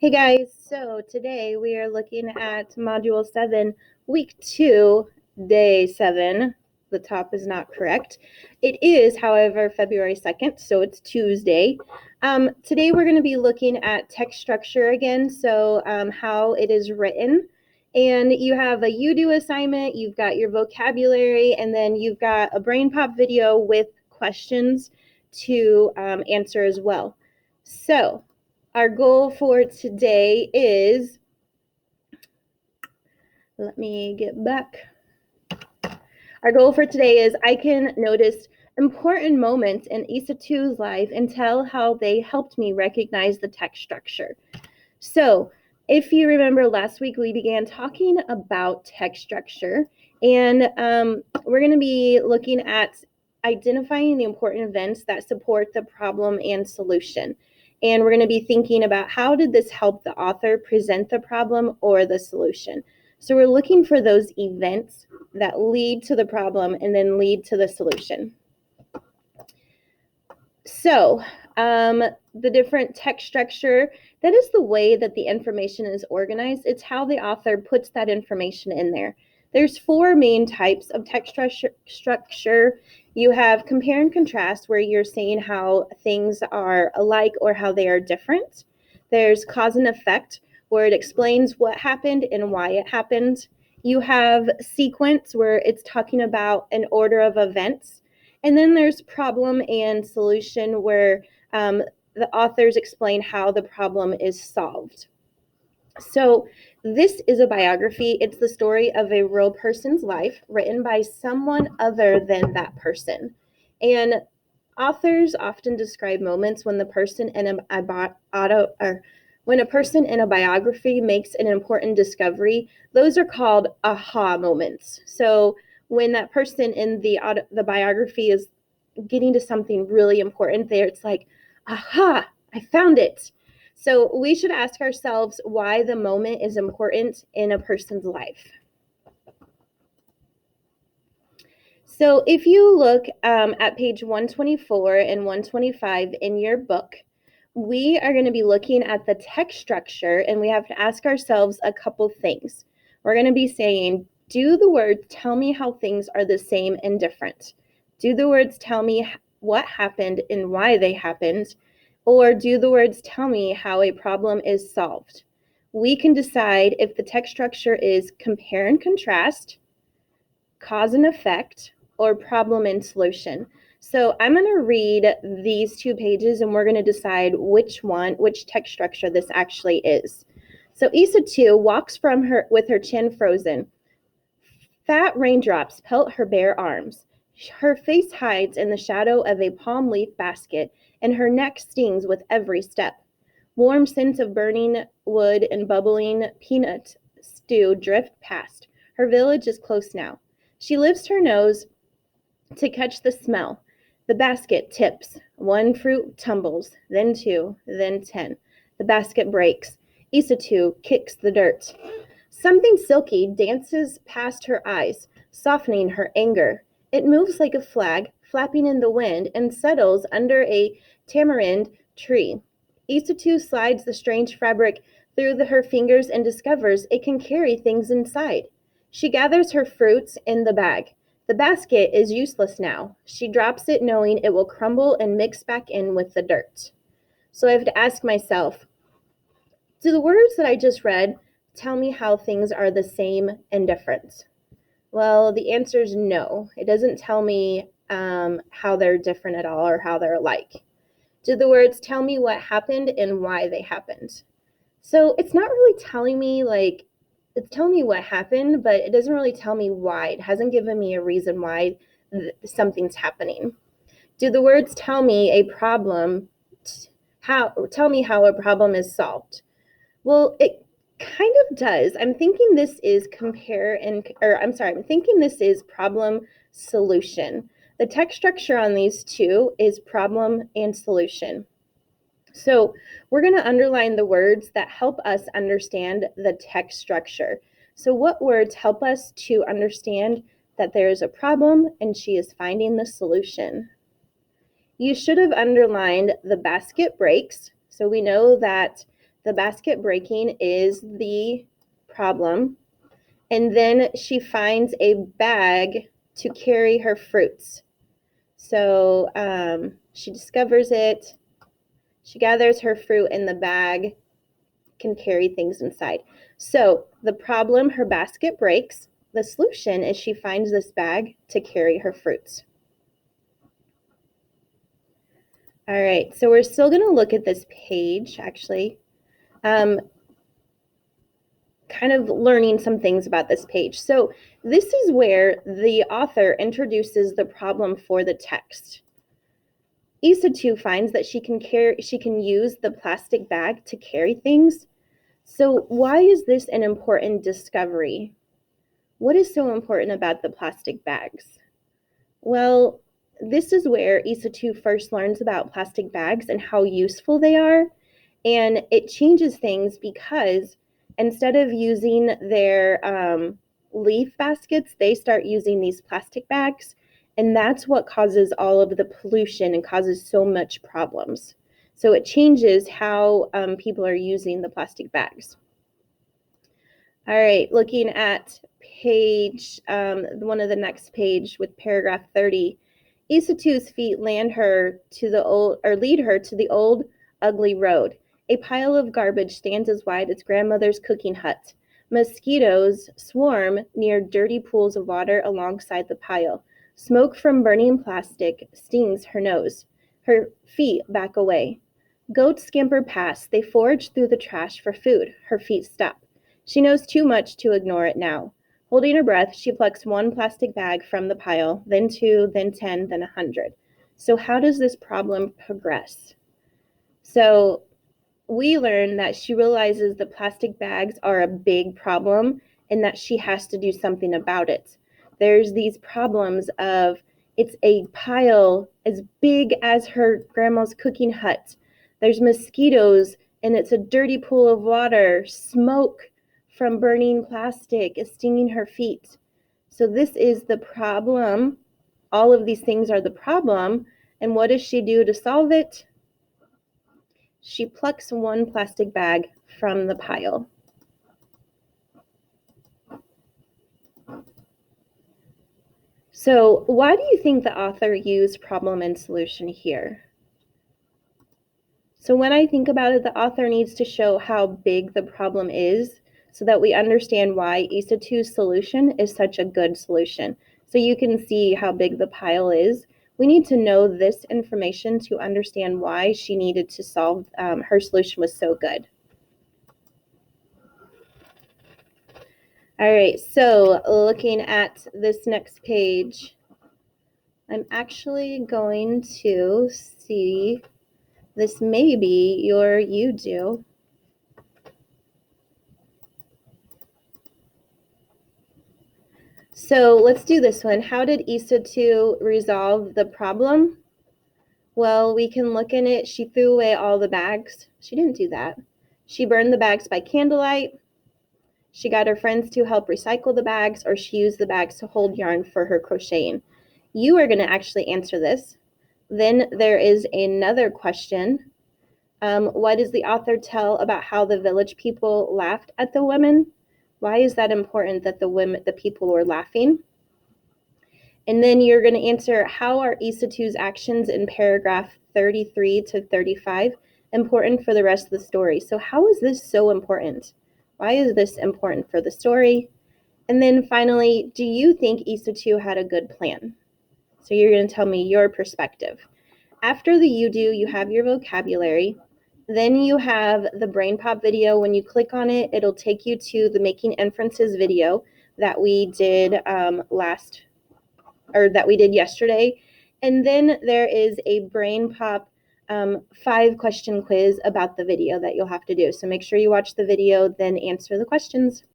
Hey guys, so today we are looking at Module 7, Week 2, Day 7. The top is not correct. It is, however, February 2nd, so it's Tuesday. Today we're going to be looking at text structure again, so how it is written. And you have a you-do assignment, you've got your vocabulary, and then you've got a brain pop video with questions to answer as well. So our goal for today is, let me get back. Our goal for today is I can notice important moments in Issa 2's life and tell how they helped me recognize the text structure. So if you remember last week, we began talking about text structure, and we're going to be looking at identifying the important events that support the problem and solution. And we're going to be thinking about how did this help the author present the problem or the solution. So we're looking for those events that lead to the problem and then lead to the solution. So the different text structure, that is the way that the information is organized. It's how the author puts that information in there. There's four main types of text structure. You have compare and contrast, where you're saying how things are alike or how they are different. There's cause and effect, where it explains what happened and why it happened. You have sequence, where it's talking about an order of events. And then there's problem and solution, where the authors explain how the problem is solved. So this is a biography. It's the story of a real person's life written by someone other than that person. And authors often describe moments when the person in when a person in a biography makes an important discovery. Those are called aha moments. So when that person in the biography is getting to something really important there, it's like, aha, I found it. So we should ask ourselves why the moment is important in a person's life. So if you look at page 124 and 125 in your book, we are going to be looking at the text structure, and we have to ask ourselves a couple things. We're going to be saying, do the words tell me how things are the same and different? Do the words tell me what happened and why they happened? Or do the words tell me how a problem is solved? We can decide if the text structure is compare and contrast, cause and effect, or problem and solution. So I'm going to read these 2 pages, and we're going to decide which text structure this actually is. So Issa 2 walks from her with her chin frozen. Fat raindrops pelt her bare arms. Her face hides in the shadow of a palm leaf basket, and her neck stings with every step. Warm scents of burning wood and bubbling peanut stew drift past. Her village is close now. She lifts her nose to catch the smell. The basket tips. 1 fruit tumbles, then 2, then 10. The basket breaks. Issa 2 kicks the dirt. Something silky dances past her eyes, softening her anger. It moves like a flag, flapping in the wind, and settles under a tamarind tree. Issa 2 slides the strange fabric through her fingers and discovers it can carry things inside. She gathers her fruits in the bag. The basket is useless now. She drops it knowing it will crumble and mix back in with the dirt. So I have to ask myself, do the words that I just read tell me how things are the same and different? Well, the answer is no. It doesn't tell me how they're different at all or how they're alike. Do the words tell me what happened and why they happened? So it's not really telling me, like, it's telling me what happened, but it doesn't really tell me why. It hasn't given me a reason why something's happening. Do the words tell me a problem, tell me how a problem is solved? Well, it kind of does. I'm thinking this is problem solution. The text structure on these 2 is problem and solution. So we're going to underline the words that help us understand the text structure. So what words help us to understand that there is a problem and she is finding the solution? You should have underlined the basket breaks. So we know that The basket breaking is the problem. And then she finds a bag to carry her fruits. So she discovers it. She gathers her fruit, and the bag can carry things inside. So the problem, her basket breaks. The solution is she finds this bag to carry her fruits. All right, so we're still going to look at this page, actually. Kind of learning some things about this page. So this is where the author introduces the problem for the text. Issa 2 finds that she can use the plastic bag to carry things. So why is this an important discovery? What is so important about the plastic bags? Well, this is where Issa 2 first learns about plastic bags and how useful they are. And it changes things because instead of using their leaf baskets, they start using these plastic bags. And that's what causes all of the pollution and causes so much problems. So it changes how people are using the plastic bags. All right, looking at page, one of the next page with paragraph 30, Issa 2's feet lead her to the old, ugly road. A pile of garbage stands as wide as grandmother's cooking hut. Mosquitoes swarm near dirty pools of water alongside the pile. Smoke from burning plastic stings her nose. Her feet back away. Goats scamper past. They forage through the trash for food. Her feet stop. She knows too much to ignore it now. Holding her breath, she plucks one plastic bag from the pile, then 2, then 10, then 100. So how does this problem progress? So we learn that she realizes the plastic bags are a big problem and that she has to do something about it. There's these problems of it's a pile as big as her grandma's cooking hut. There's mosquitoes and it's a dirty pool of water. Smoke from burning plastic is stinging her feet. So this is the problem. All of these things are the problem. And what does she do to solve it? She plucks one plastic bag from the pile. So why do you think the author used problem and solution here? So when I think about it, the author needs to show how big the problem is so that we understand why Issa 2's solution is such a good solution. So you can see how big the pile is. We need to know this information to understand why she needed to solve, her solution was so good. All right, so looking at this next page, I'm actually going to see, this may be your you do. So let's do this one. How did Issa 2 resolve the problem? Well, we can look in it. She threw away all the bags. She didn't do that. She burned the bags by candlelight. She got her friends to help recycle the bags, or she used the bags to hold yarn for her crocheting. You are going to actually answer this. Then there is another question. What does the author tell about how the village people laughed at the women? Why is that important that the people were laughing? And then you're going to answer, how are Issa 2's actions in paragraph 33 to 35 important for the rest of the story? So how is this so important? Why is this important for the story? And then finally, do you think Issa 2 had a good plan? So you're going to tell me your perspective. After the you do, you have your vocabulary. Then you have the brain pop video. When you click on it, it'll take you to the making inferences video that we did that we did yesterday. And then there is a brain pop 5-question quiz about the video that you'll have to do. So make sure you watch the video, then answer the questions.